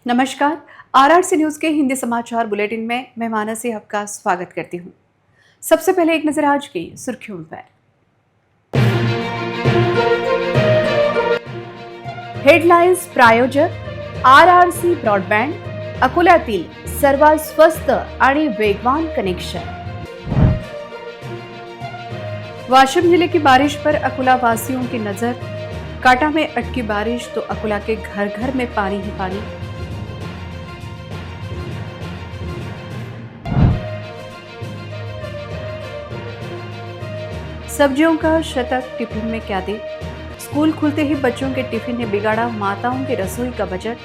नमस्कार। RRC news के हिंदी समाचार बुलेटिन में मैं मानसी आपका स्वागत करती हूँ। सबसे पहले एक नजर आज की सुर्खियों पर। हेडलाइन्स प्रायोजक आरआरसी ब्रॉडबँड, अकोल्यातील सर्वात स्वस्त आणि वेगवान कनेक्शन। वाशिम जिले की बारिश पर अकोला वासियों की नजर। कांटा में अटकी बारिश तो अकोला के घर घर में पानी ही पानी। सब्जियों का शतक टिफिन में क्या दे। स्कूल खुलते ही बच्चों के टिफिन ने बिगाड़ा माताओं के रसोई का बजट।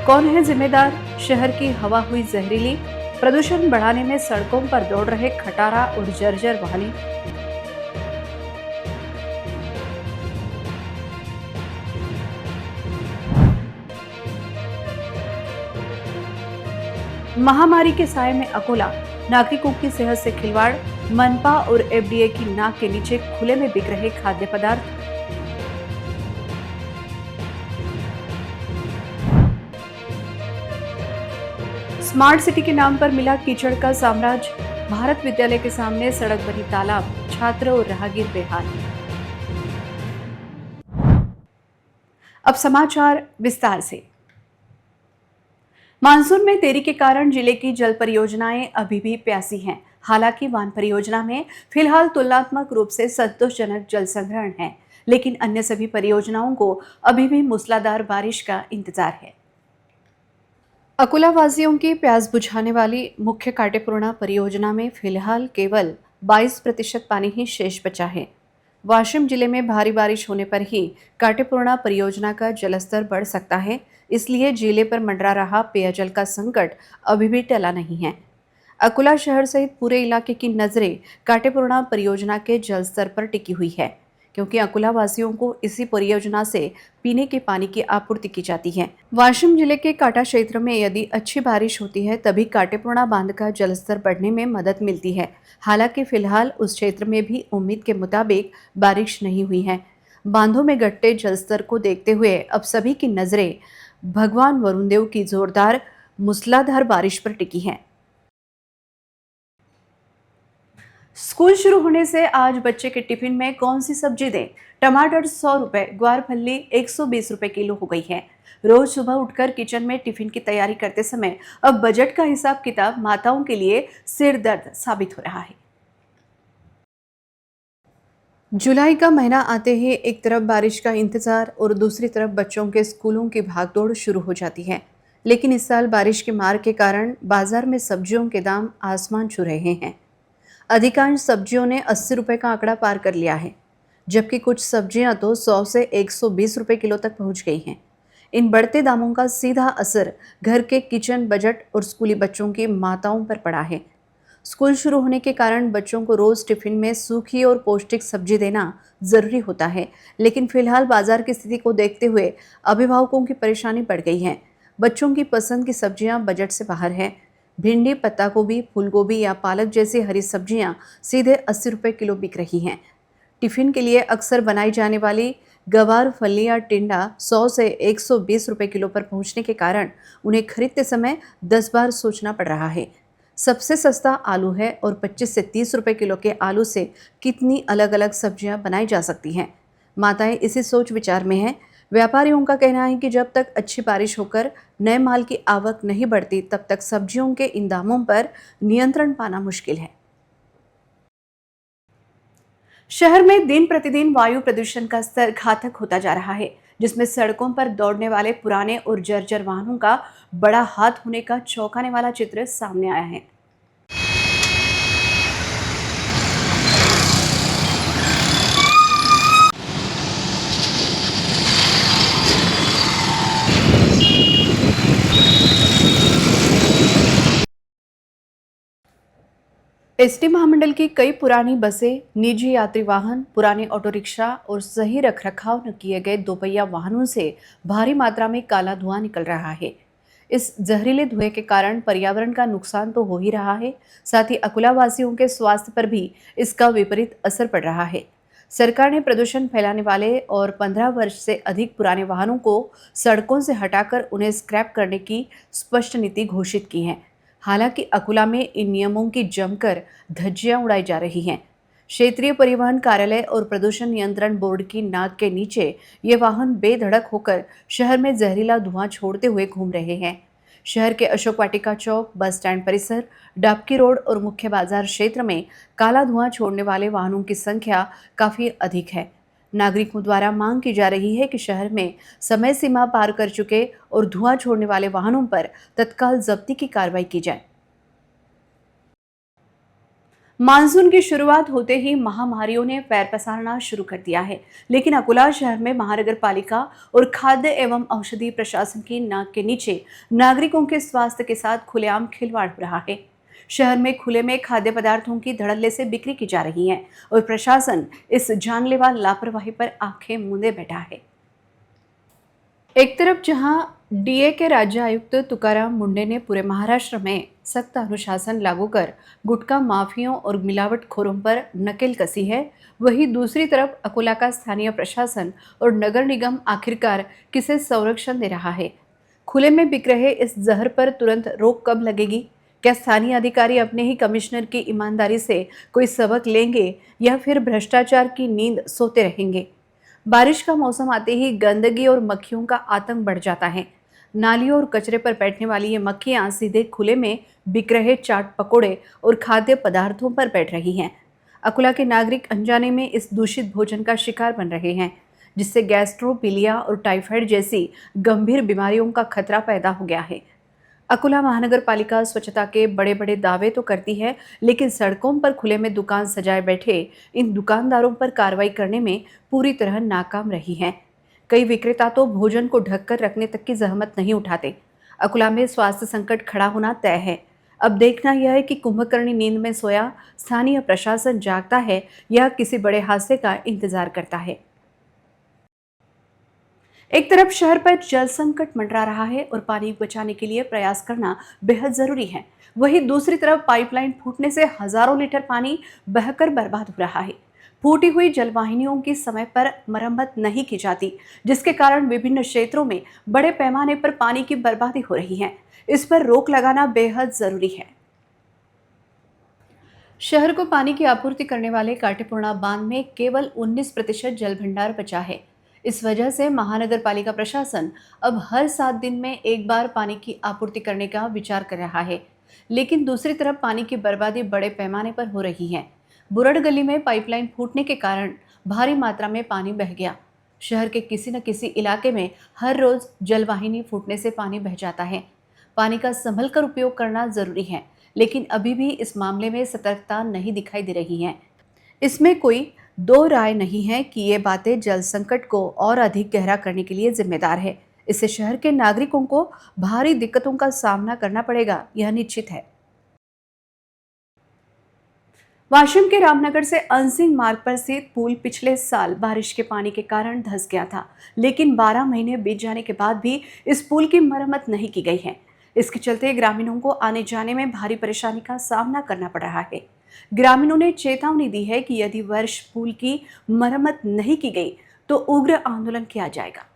कौन है जिम्मेदार, शहर की हवा हुई जहरीली। प्रदूषण बढ़ाने में सड़कों पर दौड़ रहे खटारा और जर्जर वाहन। महामारी के साए में अकोला, नागरिकों की सेहत से खिलवाड़। मनपा और एफडीए की नाक के नीचे खुले में बिक रहे खाद्य पदार्थ। स्मार्ट सिटी के नाम पर मिला कीचड़ का साम्राज्य। भारत विद्यालय के सामने सड़क बनी तालाब, छात्र और राहगीर बेहाल। अब समाचार विस्तार से। मानसून में देरी के कारण जिले की जल परियोजनाएं अभी भी प्यासी हैं। हालांकि वान परियोजना में फिलहाल तुलनात्मक रूप से संतोषजनक जल संग्रहण है, लेकिन अन्य सभी परियोजनाओं को अभी भी मूसलाधार बारिश का इंतजार है। अकोला वासियों की प्यास बुझाने वाली मुख्य काटेपूर्णा परियोजना में फिलहाल केवल 22% पानी ही शेष बचा है। वाशिम जिले में भारी बारिश होने पर ही काटेपूर्णा परियोजना का जलस्तर बढ़ सकता है, इसलिए जिले पर मंडरा रहा पेयजल का संकट अभी भी टला नहीं है। अकोला शहर सहित पूरे इलाके की नजरें काटेपूर्णा परियोजना के जलस्तर पर टिकी हुई है, क्योंकि अकोला वासियों को इसी परियोजना से पीने के पानी की आपूर्ति की जाती है। वाशिम जिले के काटा क्षेत्र में यदि अच्छी बारिश होती है तभी काटेपूर्णा बांध का जलस्तर बढ़ने में मदद मिलती है। हालांकि फिलहाल उस क्षेत्र में भी उम्मीद के मुताबिक बारिश नहीं हुई है। बांधों में घटते जलस्तर को देखते हुए अब सभी की नजरें भगवान वरुण देव की जोरदार मूसलाधार बारिश पर टिकी हैं। स्कूल शुरू होने से आज बच्चे के टिफिन में कौन सी सब्जी दें। टमाटर 100 रुपए, ग्वार फली 120 रुपए किलो हो गई है। रोज सुबह उठकर किचन में टिफिन की तैयारी करते समय अब बजट का हिसाब किताब माताओं के लिए सिर दर्द साबित हो रहा है। जुलाई का महीना आते ही एक तरफ बारिश का इंतजार और दूसरी तरफ बच्चों के स्कूलों की भागदौड़ शुरू हो जाती है। लेकिन इस साल बारिश के मार के कारण बाजार में सब्जियों के दाम आसमान छू रहे हैं। अधिकांश सब्जियों ने 80 रुपए का आंकड़ा पार कर लिया है, जबकि कुछ सब्जियां तो 100 से 120 रुपए किलो तक पहुंच गई हैं। इन बढ़ते दामों का सीधा असर घर के किचन बजट और स्कूली बच्चों की माताओं पर पड़ा है। स्कूल शुरू होने के कारण बच्चों को रोज टिफिन में सूखी और पौष्टिक सब्जी देना जरूरी होता है, लेकिन फिलहाल बाजार की स्थिति को देखते हुए अभिभावकों की परेशानी बढ़ गई है। बच्चों की पसंद की सब्जियां बजट से बाहर हैं। भिंडी, पत्ता गोभी, फूल गोभी या पालक जैसी हरी सब्जियां सीधे 80 रुपए किलो बिक रही हैं। टिफिन के लिए अक्सर बनाई जाने वाली गवार फली या टिंडा 100 से 120 रुपए किलो पर पहुंचने के कारण उन्हें खरीदते समय 10 बार सोचना पड़ रहा है। सबसे सस्ता आलू है और 25 से 30 रुपए किलो के आलू से कितनी अलग अलग सब्जियां बनाई जा सकती हैं। माताएं इसी सोच विचार में हैं। व्यापारियों का कहना है कि जब तक अच्छी बारिश होकर नए माल की आवक नहीं बढ़ती तब तक सब्जियों के इन दामों पर नियंत्रण पाना मुश्किल है। शहर में दिन प्रतिदिन वायु प्रदूषण का स्तर घातक होता जा रहा है, जिसमें सड़कों पर दौड़ने वाले पुराने और जर्जर वाहनों का बड़ा हाथ होने का चौंकाने वाला चित्र सामने आया है। एसटी महामंडल की कई पुरानी बसें, निजी यात्री वाहन, पुराने ऑटो रिक्शा और सही रखरखाव न किए गए दोपहिया वाहनों से भारी मात्रा में काला धुआं निकल रहा है। इस जहरीले धुएं के कारण पर्यावरण का नुकसान तो हो ही रहा है, साथ ही अकोला वासियों के स्वास्थ्य पर भी इसका विपरीत असर पड़ रहा है। सरकार ने प्रदूषण फैलाने वाले और 15 वर्ष से अधिक पुराने वाहनों को सड़कों से हटाकर उन्हें स्क्रैप करने की स्पष्ट नीति घोषित की है। हालांकि अकोला में इन नियमों की जमकर धज्जियां उड़ाई जा रही हैं। क्षेत्रीय परिवहन कार्यालय और प्रदूषण नियंत्रण बोर्ड की नाक के नीचे ये वाहन बेधड़क होकर शहर में जहरीला धुआं छोड़ते हुए घूम रहे हैं। शहर के अशोक वाटिका चौक, बस स्टैंड परिसर, डाबकी रोड और मुख्य बाजार क्षेत्र में काला धुआं छोड़ने वाले वाहनों की संख्या काफी अधिक है। नागरिकों द्वारा मांग की जा रही है कि शहर में समय सीमा पार कर चुके और धुआं छोड़ने वाले वाहनों पर तत्काल जब्ती की कार्रवाई की जाए। मानसून की शुरुआत होते ही महामारियों ने पैर पसारना शुरू कर दिया है, लेकिन अकोला शहर में महानगर पालिका और खाद्य एवं औषधि प्रशासन की नाक के नीचे नागरिकों के स्वास्थ्य के साथ खुलेआम खिलवाड़ हो रहा है। शहर में खुले में खाद्य पदार्थों की धड़ल्ले से बिक्री की जा रही है और प्रशासन इस जानलेवा लापरवाही पर आंखें मूंदे बैठा है। एक तरफ जहां डीए के राज्य आयुक्त तुकाराम मुंडे ने पूरे महाराष्ट्र में सख्त अनुशासन लागू कर गुटखा माफियों और मिलावटखोरों पर नकेल कसी है, वहीं दूसरी तरफ अकोला का स्थानीय प्रशासन और नगर निगम आखिरकार किसे संरक्षण दे रहा है। खुले में बिक रहे इस जहर पर तुरंत रोक कब लगेगी? क्या स्थानीय अधिकारी अपने ही कमिश्नर की ईमानदारी से कोई सबक लेंगे या फिर भ्रष्टाचार की नींद सोते रहेंगे? बारिश का मौसम आते ही गंदगी और मक्खियों का आतंक बढ़ जाता है। नालियों और कचरे पर बैठने वाली ये मक्खियां सीधे खुले में बिक रहे चाट पकोड़े और खाद्य पदार्थों पर बैठ रही हैं। अकोला के नागरिक अनजाने में इस दूषित भोजन का शिकार बन रहे हैं, जिससे गैस्ट्रोपीलिया और टाइफाइड जैसी गंभीर बीमारियों का खतरा पैदा हो गया है। अकोला महानगर पालिका स्वच्छता के बड़े बड़े दावे तो करती है, लेकिन सड़कों पर खुले में दुकान सजाए बैठे इन दुकानदारों पर कार्रवाई करने में पूरी तरह नाकाम रही है। कई विक्रेता तो भोजन को ढककर रखने तक की जहमत नहीं उठाते। अकोला में स्वास्थ्य संकट खड़ा होना तय है। अब देखना यह है कि कुंभकर्णी नींद में सोया स्थानीय प्रशासन जागता है या किसी बड़े हादसे का इंतजार करता है। एक तरफ शहर पर जल संकट मंडरा रहा है और पानी बचाने के लिए प्रयास करना बेहद जरूरी है, वहीं दूसरी तरफ पाइपलाइन फूटने से हजारों लीटर पानी बहकर बर्बाद हो रहा है। फूटी हुई जलवाहिनियों की समय पर मरम्मत नहीं की जाती, जिसके कारण विभिन्न क्षेत्रों में बड़े पैमाने पर पानी की बर्बादी हो रही है। इस पर रोक लगाना बेहद जरूरी है। शहर को पानी की आपूर्ति करने वाले काटेपूर्णा बांध में केवल 19% जल भंडार बचा है। इस वजह से महानगर पालिका प्रशासन अब हर 7 दिन में एक बार पानी की आपूर्ति करने का विचार कर रहा है, लेकिन दूसरी तरफ पानी की बर्बादी बड़े पैमाने पर हो रही है। बुरड़ गली में पाइपलाइन फूटने के कारण भारी मात्रा में पानी बह गया। शहर के किसी न किसी इलाके में हर रोज जलवाहिनी फूटने से पानी बह जाता है। पानी का संभल कर उपयोग करना जरूरी है, लेकिन अभी भी इस मामले में सतर्कता नहीं दिखाई दे रही है। इसमें कोई दो राय नहीं है कि ये बातें जल संकट को और अधिक गहरा करने के लिए जिम्मेदार है। इससे शहर के नागरिकों को भारी दिक्कतों का सामना करना पड़ेगा, यह निश्चित है। वाशिम के रामनगर से अनसिंह मार्ग पर स्थित पुल पिछले साल बारिश के पानी के कारण धंस गया था, लेकिन 12 महीने बीत जाने के बाद भी इस पुल की मरम्मत नहीं की गई है। इसके चलते ग्रामीणों को आने जाने में भारी परेशानी का सामना करना पड़ रहा है। ग्रामीणों ने चेतावनी दी है कि यदि वर्ष पुल की मरम्मत नहीं की गई तो उग्र आंदोलन किया जाएगा।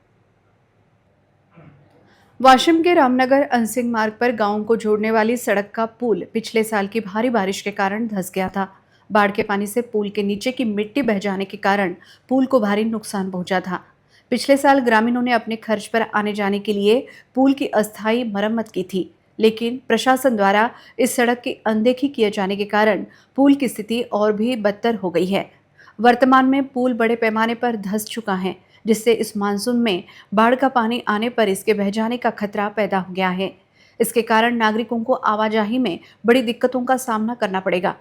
वाशिम के रामनगर अनसिंह मार्ग पर गांव को जोड़ने वाली सड़क का पुल पिछले साल की भारी बारिश के कारण धंस गया था। बाढ़ के पानी से पुल के नीचे की मिट्टी बह जाने के कारण पुल को भारी नुकसान पहुंचा था। पिछले साल ग्रामीणों ने अपने खर्च पर आने जाने के लिए पुल की अस्थायी मरम्मत की थी, लेकिन प्रशासन द्वारा इस सड़क की अनदेखी किए जाने के कारण पुल की स्थिति और भी बदतर हो गई है। वर्तमान में पुल बड़े पैमाने पर धंस चुका है, जिससे इस मानसून में बाढ़ का पानी आने पर इसके बह जाने का खतरा पैदा हो गया है। इसके कारण नागरिकों को आवाजाही में बड़ी दिक्कतों का सामना करना पड़ेगा।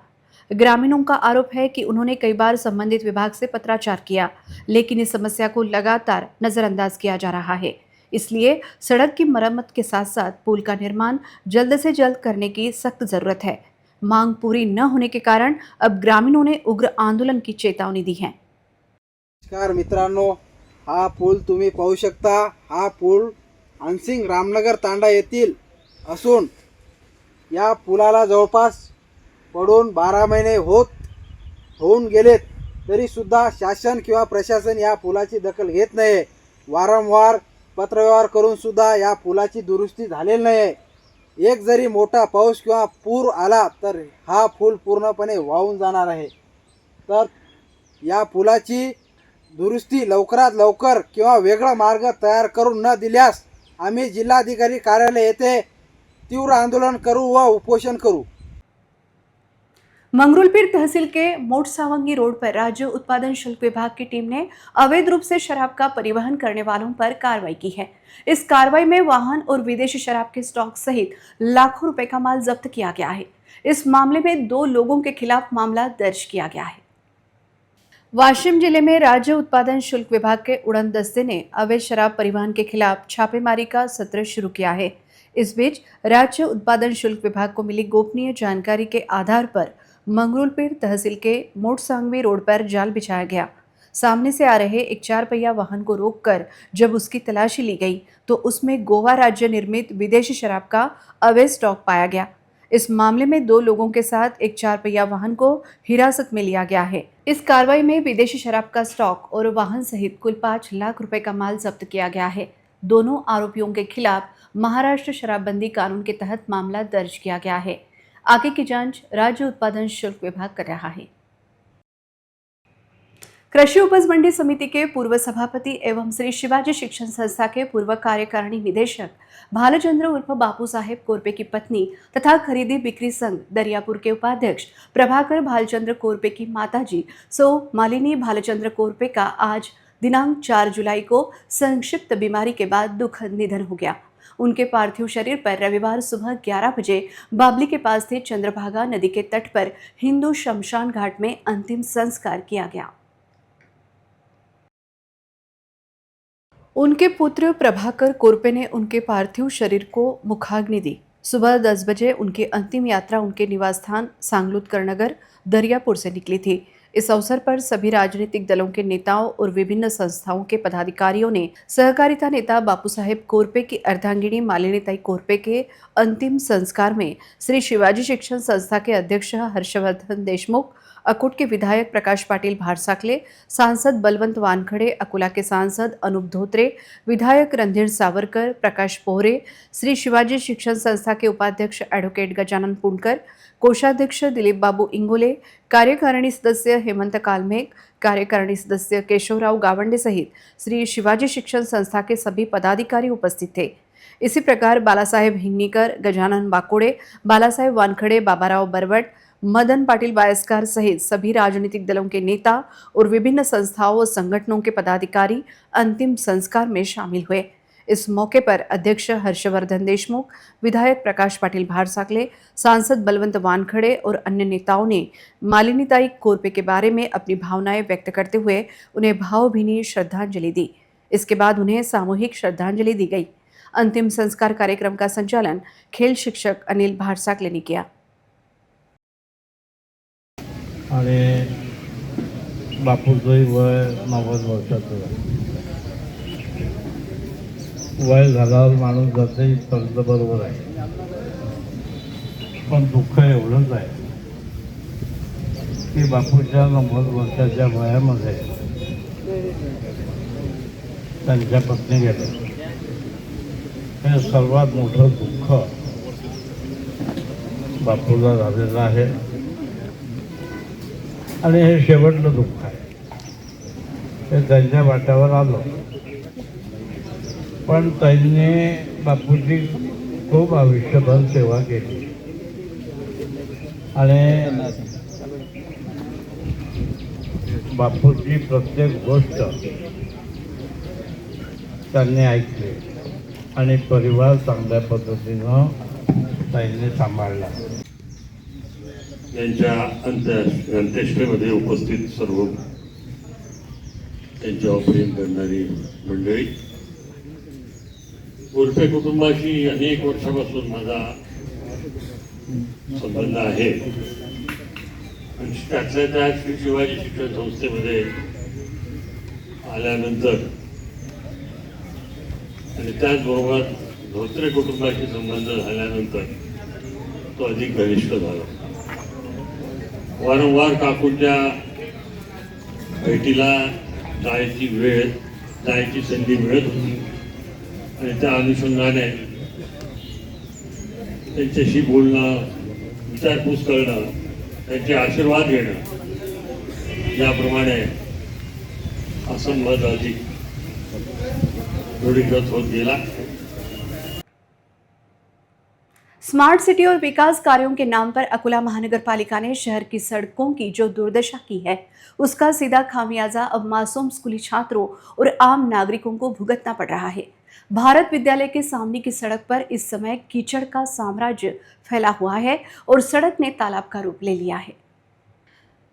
ग्रामीणों का आरोप है कि उन्होंने कई बार संबंधित विभाग से पत्राचार किया, लेकिन इस समस्या को लगातार नजरअंदाज किया जा रहा है। इसलिए सड़क की मरम्मत के साथ साथ पुल का निर्माण जल्द से जल्द करने की सख्त जरूरत है। मांग पूरी न होने के कारण अब ग्रामीणों ने उग्र आंदोलन की चेतावनी दी है। नमस्कार मित्रांनो, हा पूल तुम्ही पाहू शकता। हा पूल अनसिंग रामनगर तांडा येथील असून या पुलाला जवळपास पडून 12 महिने होऊन गेलेत, तरीसुद्धा शासन किंवा प्रशासन या पुलाची दखल घेत नाही. वारंवार पत्रव्यवहार करून सुद्धा या पुलाची दुरुस्ती झालेली नाही. एक जरी मोठा पाऊस किंवा पूर आला तर हा पूल पूर्णपणे वाहून जाणार आहे. तर या पुलाची दुरुस्ती लवकरात लवकर किंवा वेगळा मार्ग तयार करून न दिल्यास आम्ही जिल्हाधिकारी कार्यालय येथे तीव्र आंदोलन करू व उपोषण करू. मंगरुलपीर तहसील के मोट सावंगी रोड पर राज्य उत्पादन शुल्क विभाग की टीम ने अवैध रूप से शराब का परिवहन करने वालों पर कार्रवाई की है। इस कार्रवाई में वाहन और विदेशी शराब के स्टॉक सहित लाखों रुपए का माल जब्त किया गया है। इस मामले में 2 लोगों के खिलाफ मामला दर्ज किया गया है। वाशिम जिले में राज्य उत्पादन शुल्क विभाग के उड़न दस्ते ने अवैध शराब परिवहन के खिलाफ छापेमारी का सत्र शुरू किया है। इस बीच राज्य उत्पादन शुल्क विभाग को मिली गोपनीय जानकारी के आधार पर मंगरुलपीर तहसील के मोट सांगवी रोड पर जाल बिछाया गया। सामने से आ रहे एक 4 पहिया वाहन को रोककर जब उसकी तलाशी ली गई तो उसमें गोवा राज्य निर्मित विदेशी शराब का अवैध स्टॉक पाया गया। इस मामले में 2 लोगों के साथ एक 4 पहिया वाहन को हिरासत में लिया गया है। इस कार्रवाई में विदेशी शराब का स्टॉक और वाहन सहित कुल 5 लाख रुपए का माल जब्त किया गया है। दोनों आरोपियों के खिलाफ महाराष्ट्र शराबबंदी कानून के तहत मामला दर्ज किया गया है। आगे की जांच राज्य उत्पादन शुल्क विभाग कर रहा है। कृषि उपज मंडी समिति के पूर्व सभापति एवं श्री शिवाजी शिक्षण संस्था के पूर्व कार्यकारिणी निदेशक भालचंद्र उर्फ बापू साहेब कोरपे की पत्नी तथा खरीदी बिक्री संघ दरियापुर के उपाध्यक्ष प्रभाकर भालचंद्र कोरपे की माताजी सो मालिनी भालचंद्र कोरपे का आज दिनांक 4 जुलाई को संक्षिप्त बीमारी के बाद दुखद निधन हो गया। उनके पार्थिव शरीर पर रविवार सुबह 11 बजे बाबली के पास स्थित चंद्रभागा नदी के तट पर हिंदू शमशान घाट में अंतिम संस्कार किया गया। उनके पुत्र प्रभाकर कोरपे ने उनके पार्थिव शरीर को मुखाग्नि दी। सुबह 10 बजे उनकी अंतिम यात्रा उनके निवास स्थान सांगलुतकर नगर दरियापुर से निकली थी। इस अवसर पर सभी राजनीतिक दलों के नेताओं और विभिन्न संस्थाओं के पदाधिकारियों ने सहकारिता नेता बापू साहेब कोरपे की अर्धांगिनी मालिनीताई कोरपे के अंतिम संस्कार में श्री शिवाजी शिक्षण संस्था के अध्यक्ष हर्षवर्धन देशमुख, अकोट के विधायक प्रकाश पाटिल भारसाकले, सांसद बलवंत वानखड़े, अकोला के सांसद अनूप धोत्रे, विधायक रणधीर सावरकर, प्रकाश पोहरे, श्री शिवाजी शिक्षण संस्था के उपाध्यक्ष एडवोकेट गजानन पुणकर, कोषाध्यक्ष दिलीप बाबू इंगोले, कार्यकारिणी सदस्य हेमंत कालमेघ, कार्यकारिणी सदस्य केशवराव गावंडे सहित श्री शिवाजी शिक्षण संस्था के सभी पदाधिकारी उपस्थित थे। इसी प्रकार बालासाहेब हिंगणीकर, गजानन बाकोड़े, बालासाहेब वानखड़े, बाबाराव बरवट, मदन पाटिल वायस्कार सहित सभी राजनीतिक दलों के नेता और विभिन्न संस्थाओं और संगठनों के पदाधिकारी अंतिम संस्कार में शामिल हुए। इस मौके पर अध्यक्ष हर्षवर्धन देशमुख, विधायक प्रकाश पाटिल भारसाकले, सांसद बलवंत वानखड़े और अन्य नेताओं ने मालिनीताई कोरपे के बारे में अपनी भावनाएं व्यक्त करते हुए उन्हें भावभीनी श्रद्धांजलि दी। इसके बाद उन्हें सामूहिक श्रद्धांजलि दी गई। अंतिम संस्कार कार्यक्रम का संचालन खेल शिक्षक अनिल भारसाकले ने किया। आणि बापूचंही वय 90 वर्षाचं वय झाल्यावर माणूस जाते सगळं बरोबर आहे, पण दुःख एवढंच आहे की बापूच्या 90 वर्षाच्या वयामध्ये त्यांच्या पत्नी गेल्या. हे सर्वात मोठं दुःख बापूला झालेलं आहे आणि हे शेवटलं दुःख आहे. हे त्यांच्या वाट्यावर आलं, पण त्यांनी बापूची खूप आयुष्यभर सेवा केली आणि बापूची प्रत्येक गोष्ट त्यांनी ऐकली आणि परिवार चांगल्या पद्धतीनं त्यांनी सांभाळला. त्यांच्या अंत्येष्टेमध्ये उपस्थित सर्व त्यांच्यावर प्रेम करणारी मंडळी, कोरपे कुटुंबाशी अनेक वर्षापासून माझा संबंध आहे आणि त्यातल्या त्या श्री शिवाजी शिक्षण संस्थेमध्ये आल्यानंतर आणि त्याचबरोबर धोत्रे कुटुंबाशी संबंध झाल्यानंतर तो अधिक घनिष्ठ झाला. वारंवार काकूंच्या भेटीला जायची संधी मिळत होती आणि त्या अनुषंगाने त्यांच्याशी बोलणं, विचारपूस करणं, त्यांचे आशीर्वाद घेणं, याप्रमाणे असंबद्ध अधिक दृढीकृत होत गेला. स्मार्ट सिटी और विकास कार्यों के नाम पर अकोला महानगर पालिका ने शहर की सड़कों की जो दुर्दशा की है, उसका सीधा खामियाजा अब मासूम स्कूली छात्रों और आम नागरिकों को भुगतना पड़ रहा है. भारत विद्यालय के सामने की सड़क पर इस समय कीचड़ का साम्राज्य फैला हुआ है और सड़क ने तालाब का रूप ले लिया है.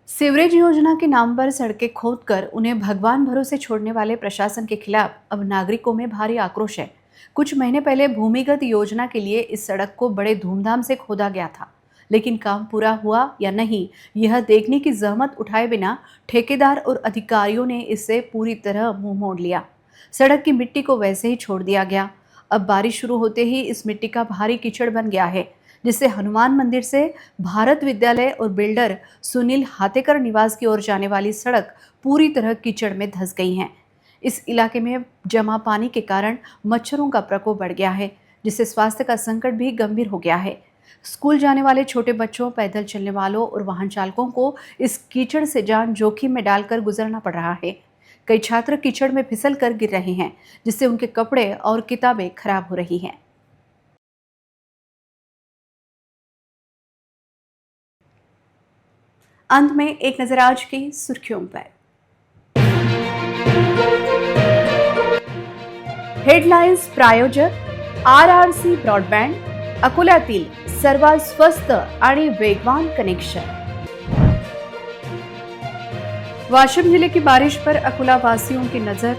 सीवरेज योजना के नाम पर सड़कें खोदकर उन्हें भगवान भरोसे छोड़ने वाले प्रशासन के खिलाफ अब नागरिकों में भारी आक्रोश है. कुछ महीने पहले भूमिगत योजना के लिए इस सड़क को बड़े धूमधाम से खोदा गया था, लेकिन काम पूरा हुआ या नहीं, यह देखने की जहमत उठाए बिना ठेकेदार और अधिकारियों ने इससे पूरी तरह मुंह मोड़ लिया. सड़क की मिट्टी को वैसे ही छोड़ दिया गया. अब बारिश शुरू होते ही इस मिट्टी का भारी कीचड़ बन गया है, जिससे हनुमान मंदिर से भारत विद्यालय और बिल्डर सुनील हातेकर निवास की ओर जाने वाली सड़क पूरी तरह कीचड़ में धंस गई हैं. इस इलाके में जमा पानी के कारण मच्छरों का प्रकोप बढ़ गया है, जिससे स्वास्थ्य का संकट भी गंभीर हो गया है. स्कूल जाने वाले छोटे बच्चों, पैदल चलने वालों और वाहन चालकों को इस कीचड़ से जान जोखिम में डालकर गुजरना पड़ रहा है. कई छात्र कीचड़ में फिसल कर गिर रहे हैं, जिससे उनके कपड़े और किताबें खराब हो रही हैं. अंत में एक नजर आज की सुर्खियों पर. हेडलाईन्स प्रायोजक RRC ब्रॉडबँड, अकोल्यातील सर्वात स्वस्त आणि वेगवान कनेक्शन. वाशिम जिले की बारिश पर अकोला वासियों की नजर.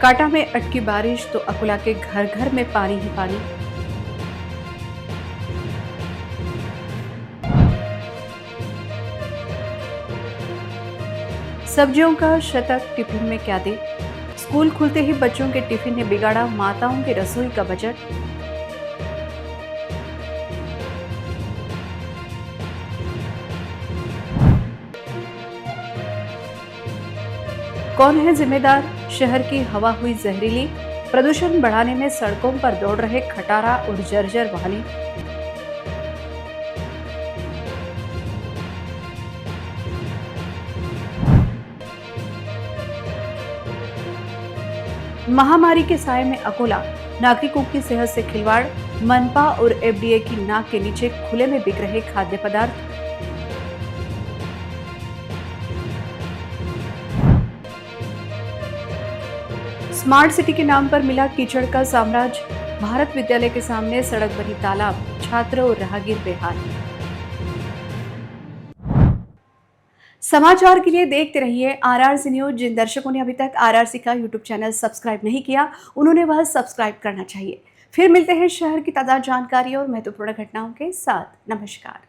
कांटा में अटकी बारिश तो अकोला के घर घर में पानी ही पानी. सब्जियों का शतक टिफिन में क्या दे. स्कूल खुलते ही बच्चों के टिफिन ने बिगाड़ा माताओं के रसोई का बजट. कौन है जिम्मेदार, शहर की हवा हुई जहरीली. प्रदूषण बढ़ाने में सड़कों पर दौड़ रहे खटारा और जर्जर वाहने. महामारी के साए में अकोला, नागरिकों की सेहत से खिलवाड़. मनपा और FDA की नाक के नीचे खुले में बिक रहे खाद्य पदार्थ. स्मार्ट सिटी के नाम पर मिला कीचड़ का साम्राज्य. भारत विद्यालय के सामने सड़क बनी तालाब, छात्र और राहगीर बेहाल. समाचार के लिए देखते रहिए RRC न्यूज. जिन दर्शकों ने अभी तक RRC का YouTube चैनल सब्सक्राइब नहीं किया, उन्होंने वह सब्सक्राइब करना चाहिए. फिर मिलते हैं शहर की ताज़ा जानकारी और महत्वपूर्ण घटनाओं के साथ. नमस्कार.